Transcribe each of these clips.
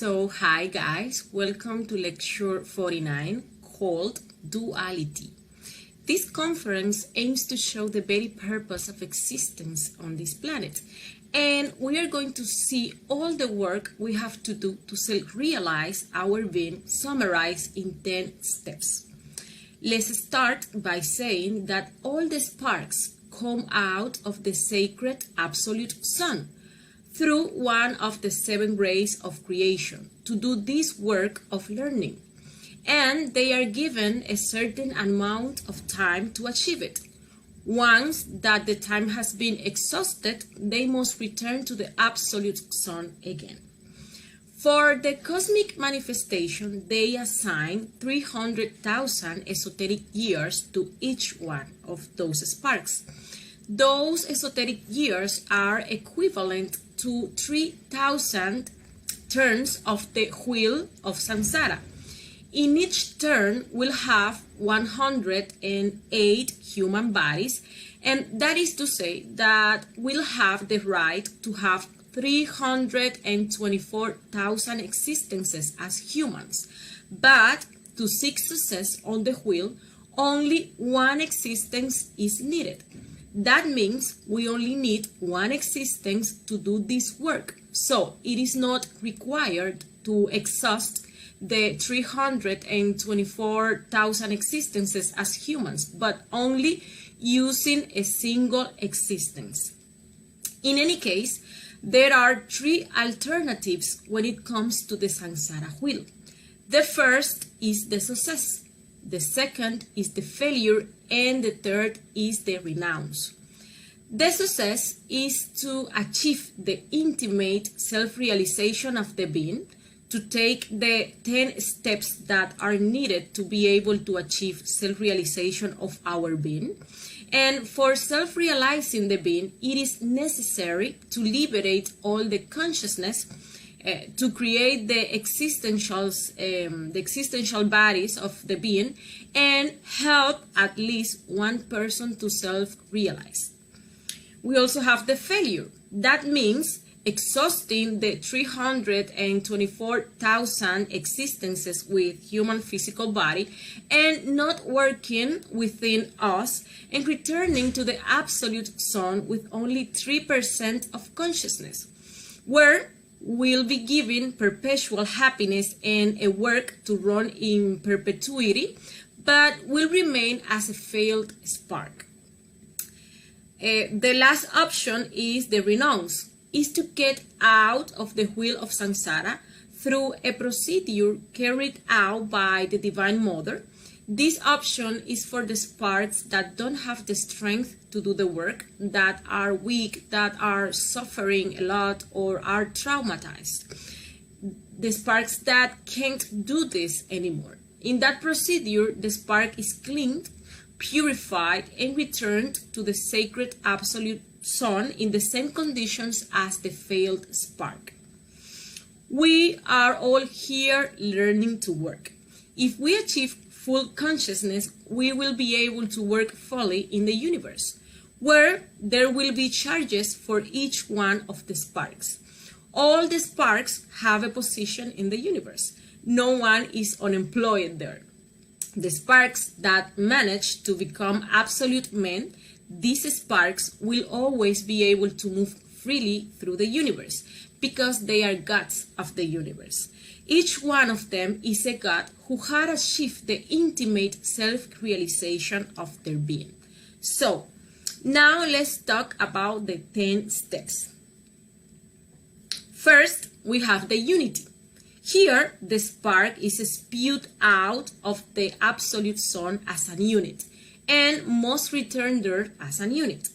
Hi guys, welcome to lecture 49 called Duality. This conference aims to show the very purpose of existence on this planet, and we are going to see all the work we have to do to self-realize our being summarized in 10 steps. Let's start by saying that all the sparks come out of the sacred absolute sun through one of the 7 rays of creation to do this work of learning, and they are given a certain amount of time to achieve it. Once that the time has been exhausted, they must return to the absolute sun again. For the cosmic manifestation, they assign 300,000 esoteric years to each one of those sparks. Those esoteric years are equivalent to 3,000 turns of the wheel of samsara. In each turn, we'll have 108 human bodies, and that is to say that we'll have the right to have 324,000 existences as humans. But to seek success on the wheel, only one existence is needed. That means we only need one existence to do this work. So it is not required to exhaust the 324,000 existences as humans, but only using a single existence. In any case, there are 3 alternatives when it comes to the samsara wheel. The first is the success. The second is the failure, and the third is the renounce. The success is to achieve the intimate self-realization of the being, to take the 10 steps that are needed to be able to achieve self-realization of our being. And for self-realizing the being, it is necessary to liberate all the consciousness, to create the existential bodies of the being, and help at least one person to self-realize. We also have the failure. That means exhausting the 324,000 existences with human physical body and not working within us and returning to the absolute sun with only 3% of consciousness, where we'll be given perpetual happiness and a work to run in perpetuity, but will remain as a failed spark. The last option is the renounce, is to get out of the wheel of samsara through a procedure carried out by the Divine Mother. This option is for the sparks that don't have the strength to do the work, that are weak, that are suffering a lot, or are traumatized. The sparks that can't do this anymore. In that procedure, the spark is cleaned, purified, and returned to the sacred absolute sun in the same conditions as the failed spark. We are all here learning to work. If we achieve full consciousness, we will be able to work fully in the universe, where there will be charges for each one of the sparks. All the sparks have a position in the universe. No one is unemployed there. The sparks that manage to become absolute men, these sparks will always be able to move freely through the universe because they are gods of the universe. Each one of them is a god who had achieved the intimate self-realization of their being. So, now let's talk about the 10 steps. First, we have the unity. Here, the spark is spewed out of the absolute sun as a unit and must return there as a unit.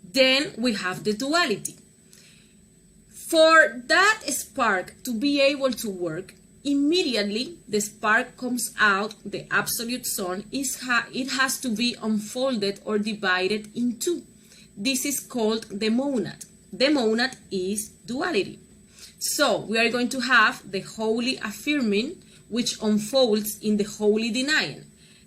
Then we have the duality. For that spark to be able to work, immediately the spark comes out, the absolute sun, it has to be unfolded or divided in 2. This is called the monad. The monad is duality. So we are going to have the holy affirming, which unfolds in the holy denying.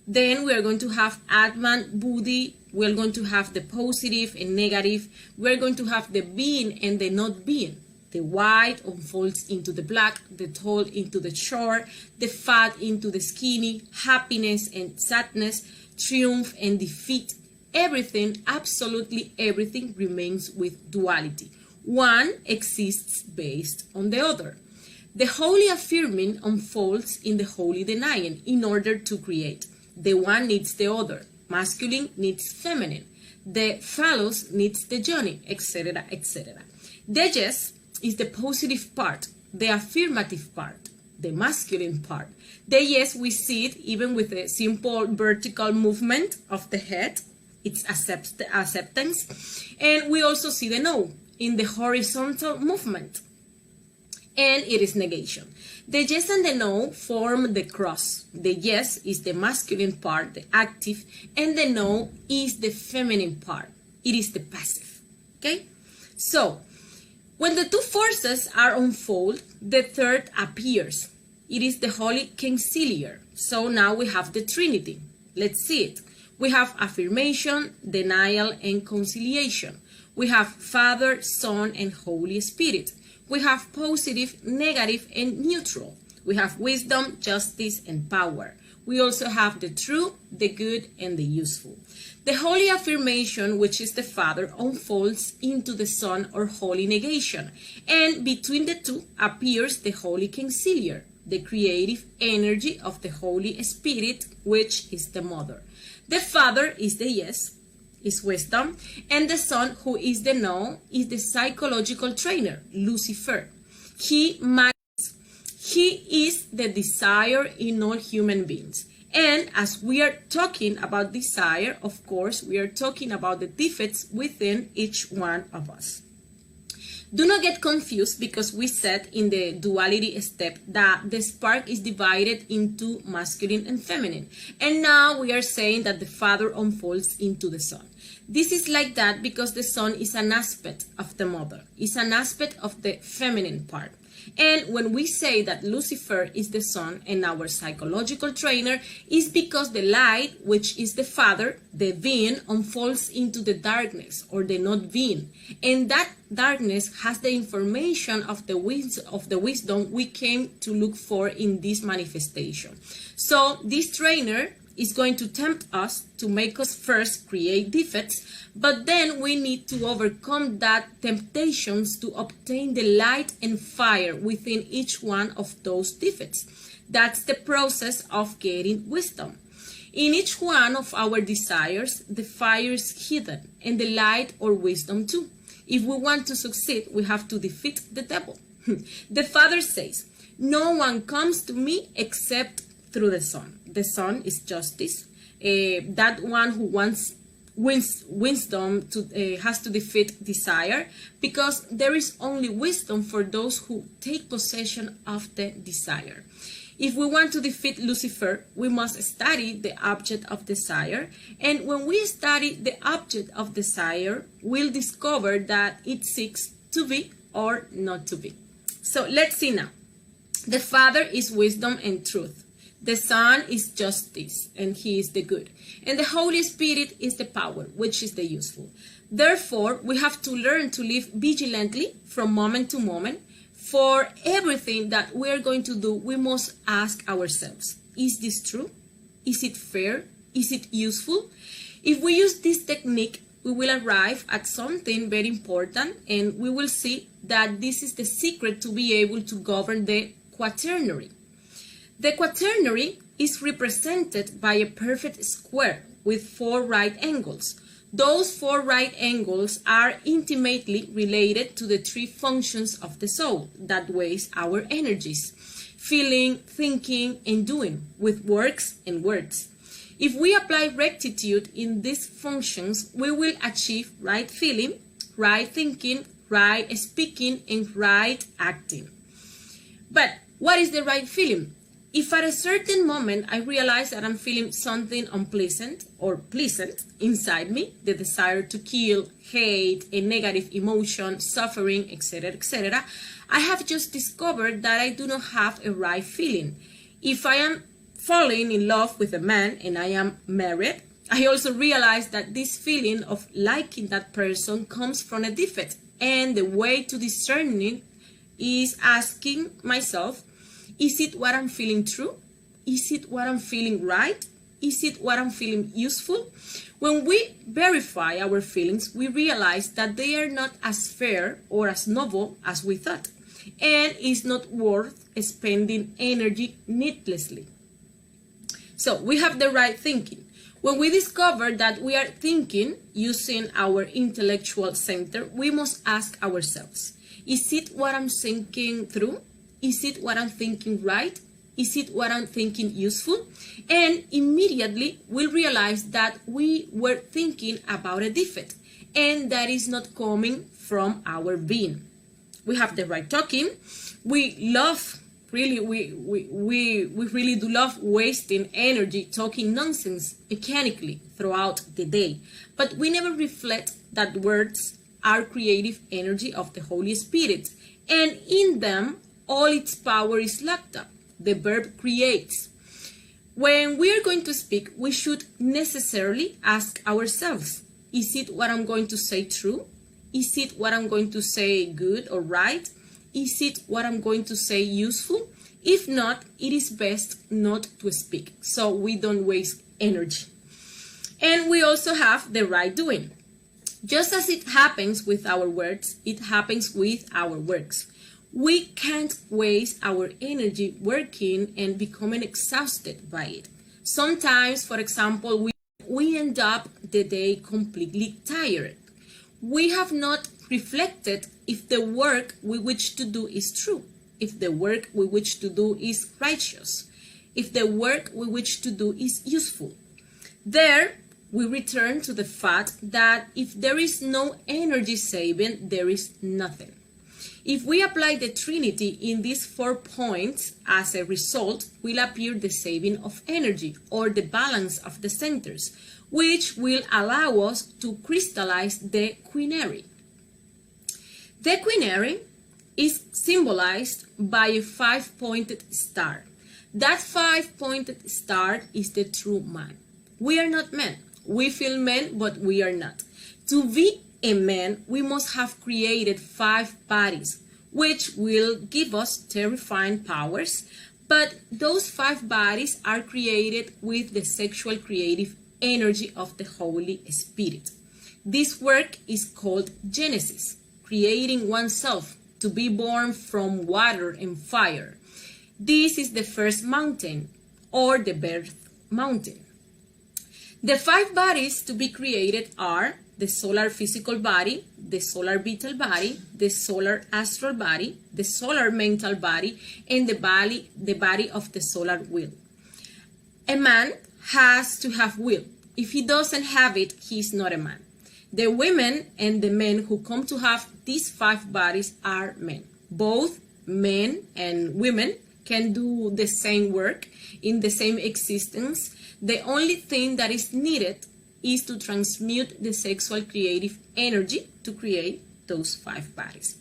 Then we are going to have Atman, Buddhi. We are going to have the positive and negative. We are going to have the being and the not being. The white unfolds into the black, the tall into the short, the fat into the skinny, happiness and sadness, triumph and defeat. Everything, absolutely everything, remains with duality. One exists based on the other. The holy affirming unfolds in the holy denying in order to create. The one needs the other. Masculine needs feminine. The phallus needs the yoni, etc., etc. The yes is the positive part, the affirmative part, the masculine part. The yes, we see it even with a simple vertical movement of the head. It's acceptance. And we also see the no in the horizontal movement. And it is negation. The yes and the no form the cross. The yes is the masculine part, the active, and the no is the feminine part. It is the passive. Okay? So, when the two forces are unfolded, the third appears. It is the Holy Conciliar. So now we have the Trinity. Let's see it. We have affirmation, denial, and conciliation. We have Father, Son, and Holy Spirit. We have positive, negative, and neutral. We have wisdom, justice, and power. We also have the true, the good, and the useful. The holy affirmation, which is the Father, unfolds into the Son or holy negation, and between the two appears the Holy Conciliar, the creative energy of the Holy Spirit, which is the Mother. The Father is the yes, is wisdom, and the Son, who is the no, is the psychological trainer, Lucifer. He is the desire in all human beings. And as we are talking about desire, of course, we are talking about the defects within each one of us. Do not get confused, because we said in the duality step that the spark is divided into masculine and feminine. And now we are saying that the Father unfolds into the Son. This is like that because the Son is an aspect of the Mother, is an aspect of the feminine part. And when we say that Lucifer is the Son and our psychological trainer, is because the light, which is the Father, the being, unfolds into the darkness or the not being. And that darkness has the information of the wisdom we came to look for in this manifestation. So this trainer is going to tempt us to make us first create defects, but then we need to overcome that temptations to obtain the light and fire within each one of those defects. That's the process of getting wisdom. In each one of our desires, the fire is hidden, and the light or wisdom too. If we want to succeed, we have to defeat the devil. The Father says, "No one comes to me except through the Son." The Son is justice. That one who wants wisdom has to defeat desire, because there is only wisdom for those who take possession of the desire. If we want to defeat Lucifer, we must study the object of desire. And when we study the object of desire, we'll discover that it seeks to be or not to be. So let's see now. The Father is wisdom and truth. The Son is justice, and he is the good. And the Holy Spirit is the power, which is the useful. Therefore, we have to learn to live vigilantly from moment to moment. For everything that we are going to do, we must ask ourselves, is this true? Is it fair? Is it useful? If we use this technique, we will arrive at something very important, and we will see that this is the secret to be able to govern the quaternary. The quaternary is represented by a perfect square with 4 right angles. Those 4 right angles are intimately related to the 3 functions of the soul that weighs our energies: feeling, thinking, and doing, with works and words. If we apply rectitude in these functions, we will achieve right feeling, right thinking, right speaking, and right acting. But what is the right feeling? If at a certain moment I realize that I'm feeling something unpleasant or pleasant inside me, the desire to kill, hate, a negative emotion, suffering, etc., etc., I have just discovered that I do not have a right feeling. If I am falling in love with a man and I am married, I also realize that this feeling of liking that person comes from a defect, and the way to discern it is asking myself, is it what I'm feeling true? Is it what I'm feeling right? Is it what I'm feeling useful? When we verify our feelings, we realize that they are not as fair or as noble as we thought, and it's not worth spending energy needlessly. So we have the right thinking. When we discover that we are thinking using our intellectual center, we must ask ourselves, is it what I'm thinking through? Is it what I'm thinking right? Is it what I'm thinking useful? And immediately we'll realize that we were thinking about a defect, and that is not coming from our being. We have the right talking. We love, really, we really do love wasting energy talking nonsense mechanically throughout the day. But we never reflect that words are creative energy of the Holy Spirit, and in them all its power is locked up. The verb creates. When we are going to speak, we should necessarily ask ourselves, is it what I'm going to say true? Is it what I'm going to say good or right? Is it what I'm going to say useful? If not, it is best not to speak, so we don't waste energy. And we also have the right doing. Just as it happens with our words, it happens with our works. We can't waste our energy working and becoming exhausted by it. Sometimes, for example, we end up the day completely tired. We have not reflected if the work we wish to do is true, if the work we wish to do is righteous, if the work we wish to do is useful. There, we return to the fact that if there is no energy saving, there is nothing. If we apply the Trinity in these 4 points, as a result will appear the saving of energy, or the balance of the centers, which will allow us to crystallize the quinary. The quinary is symbolized by a 5-pointed star. That 5-pointed star is the true man. We are not men. We feel men, but we are not. To be a man, we must have created 5 bodies, which will give us terrifying powers, but those 5 bodies are created with the sexual creative energy of the Holy Spirit. This work is called Genesis, creating oneself to be born from water and fire. This is the first mountain, or the birth mountain. The 5 bodies to be created are the solar physical body, the solar vital body, the solar astral body, the solar mental body, and the body of the solar will. A man has to have will. If he doesn't have it, he is not a man. The women and the men who come to have these 5 bodies are men. Both men and women can do the same work in the same existence. The only thing that is needed is to transmute the sexual creative energy to create those 5 bodies.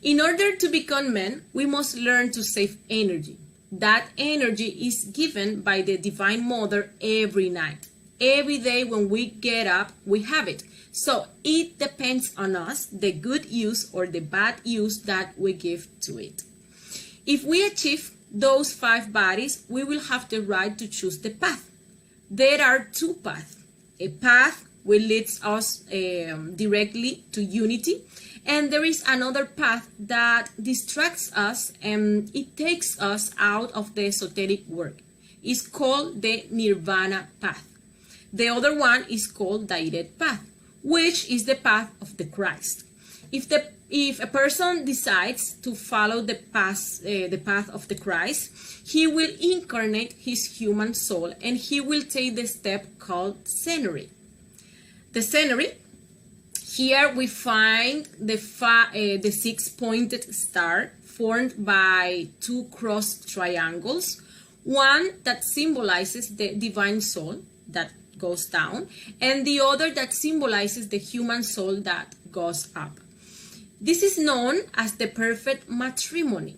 In order to become men, we must learn to save energy. That energy is given by the Divine Mother every night. Every day when we get up, we have it. So it depends on us, the good use or the bad use that we give to it. If we achieve those 5 bodies, we will have the right to choose the path. There are 2 paths. A path which leads us directly to unity, and there is another path that distracts us and it takes us out of the esoteric work. It's called the Nirvana path. The other one is called direct path, which is the path of the Christ. If a person decides to follow the path of the Christ, he will incarnate his human soul and he will take the step called scenery. The scenery, here we find the 6-pointed star formed by 2 cross triangles, one that symbolizes the divine soul that goes down, and the other that symbolizes the human soul that goes up. This is known as the perfect matrimony.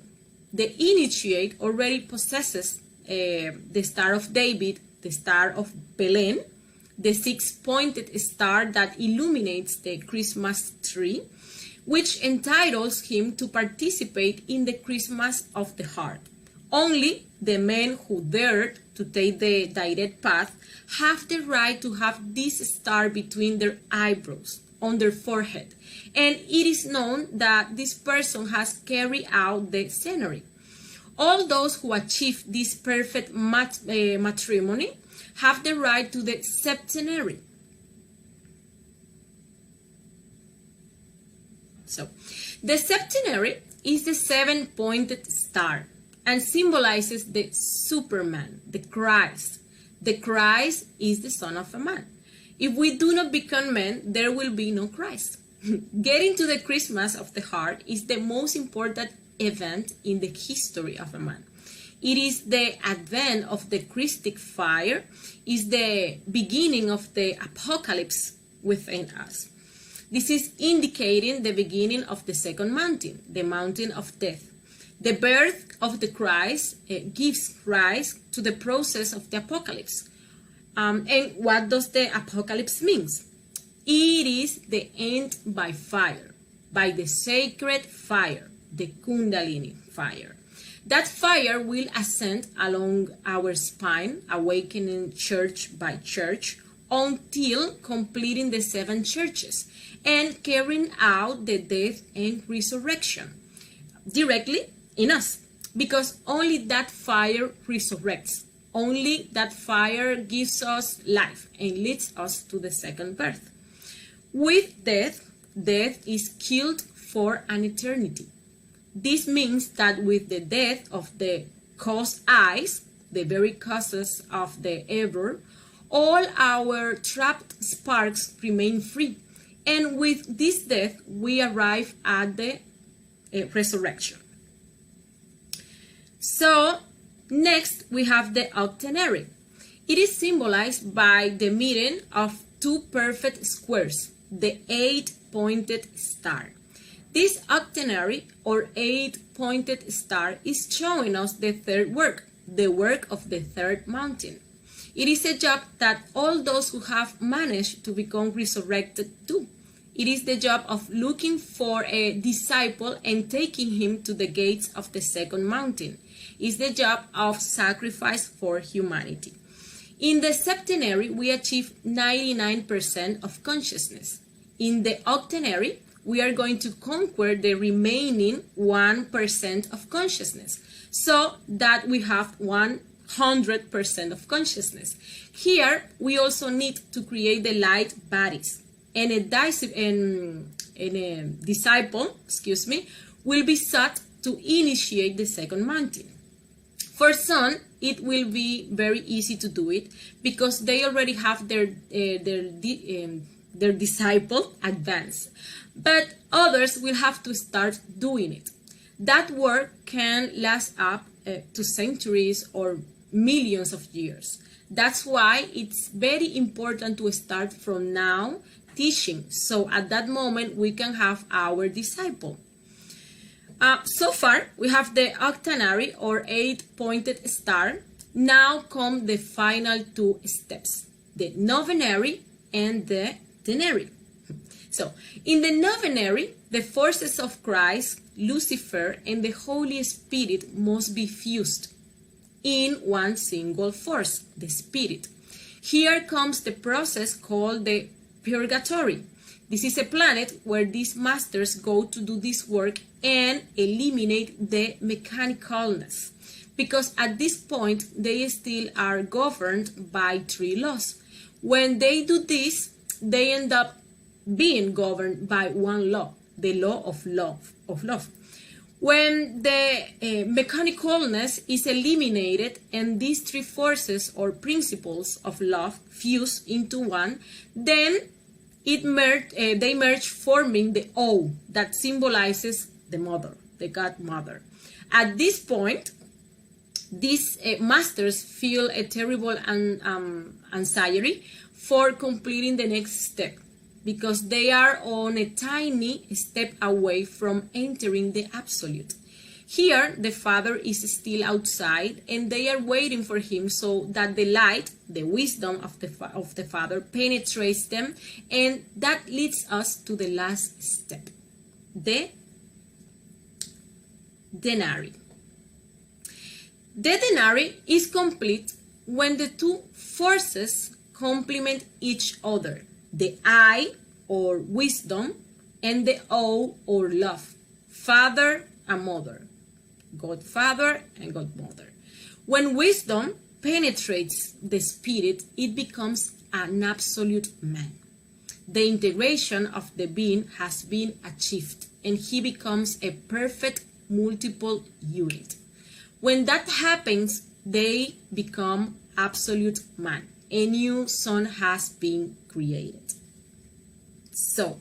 The initiate already possesses the Star of David, the Star of Belen, the 6-pointed star that illuminates the Christmas tree, which entitles him to participate in the Christmas of the heart. Only the men who dared to take the direct path have the right to have this star between their eyebrows, on their forehead, and it is known that this person has carried out the scenery. All those who achieve this perfect matrimony have the right to the septenary. So, the septenary is the seven-pointed star and symbolizes the Superman, the Christ. The Christ is the Son of a Man. If we do not become men, there will be no Christ. Getting to the Christmas of the heart is the most important event in the history of a man. It is the advent of the Christic fire, is the beginning of the apocalypse within us. This is indicating the beginning of the second mountain, the mountain of death. The birth of the Christ gives rise to the process of the apocalypse. And what does the apocalypse mean? It is the end by fire, by the sacred fire, the Kundalini fire. That fire will ascend along our spine, awakening church by church, until completing the 7 churches and carrying out the death and resurrection directly in us, because only that fire resurrects. Only that fire gives us life and leads us to the second birth. With death, death is killed for an eternity. This means that with the death of the cause eyes, the very causes of the evil, all our trapped sparks remain free. And with this death, we arrive at the resurrection. So, next we have the octenary. It is symbolized by the meeting of 2 perfect squares, the 8-pointed star. This octenary or 8-pointed star is showing us the third work, the work of the third mountain. It is a job that all those who have managed to become resurrected do. It is the job of looking for a disciple and taking him to the gates of the second mountain. It's the job of sacrifice for humanity. In the septenary, we achieve 99% of consciousness. In the octenary, we are going to conquer the remaining 1% of consciousness, so that we have 100% of consciousness. Here, we also need to create the light bodies, and a disciple, will be sought to initiate the second mountain. For some, it will be very easy to do it because they already have their disciple advanced. But others will have to start doing it. That work can last up to centuries or millions of years. That's why it's very important to start from now teaching, so at that moment we can have our disciple. So far, we have the octenary or 8-pointed star. Now come the final 2 steps, the novenary and the tenary. So, in the novenary, the forces of Christ, Lucifer, and the Holy Spirit must be fused in one single force, the Spirit. Here comes the process called the purgatory. This is a planet where these masters go to do this work and eliminate the mechanicalness, because at this point they still are governed by 3 laws. When they do this, they end up being governed by one law, the law of love. When the mechanicalness is eliminated and these 3 forces or principles of love fuse into one, then they merge, forming the O that symbolizes the mother, the God Mother. At this point, these masters feel a terrible anxiety for completing the next step, because they are on a tiny step away from entering the absolute. Here, the Father is still outside, and they are waiting for him so that the light, the wisdom of the Father, penetrates them, and that leads us to the last step. the denari. The denari is complete when the two forces complement each other, the I or wisdom and the O or love, father and mother, godfather and godmother. When wisdom penetrates the spirit, it becomes an absolute man. The integration of the being has been achieved and he becomes a perfect multiple unit. When that happens, they become absolute man. A new son has been created. So,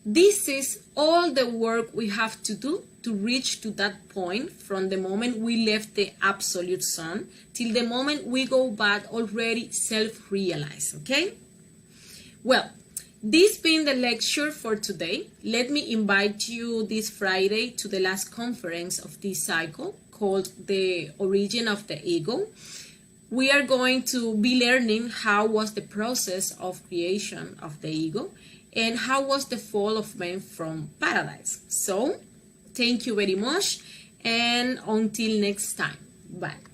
this is all the work we have to do to reach to that point from the moment we left the absolute son till the moment we go back already self-realized, okay? Well, this being the lecture for today, let me invite you this Friday to the last conference of this cycle called The Origin of the Ego. We are going to be learning how was the process of creation of the ego and how was the fall of man from paradise. So, thank you very much and until next time. Bye.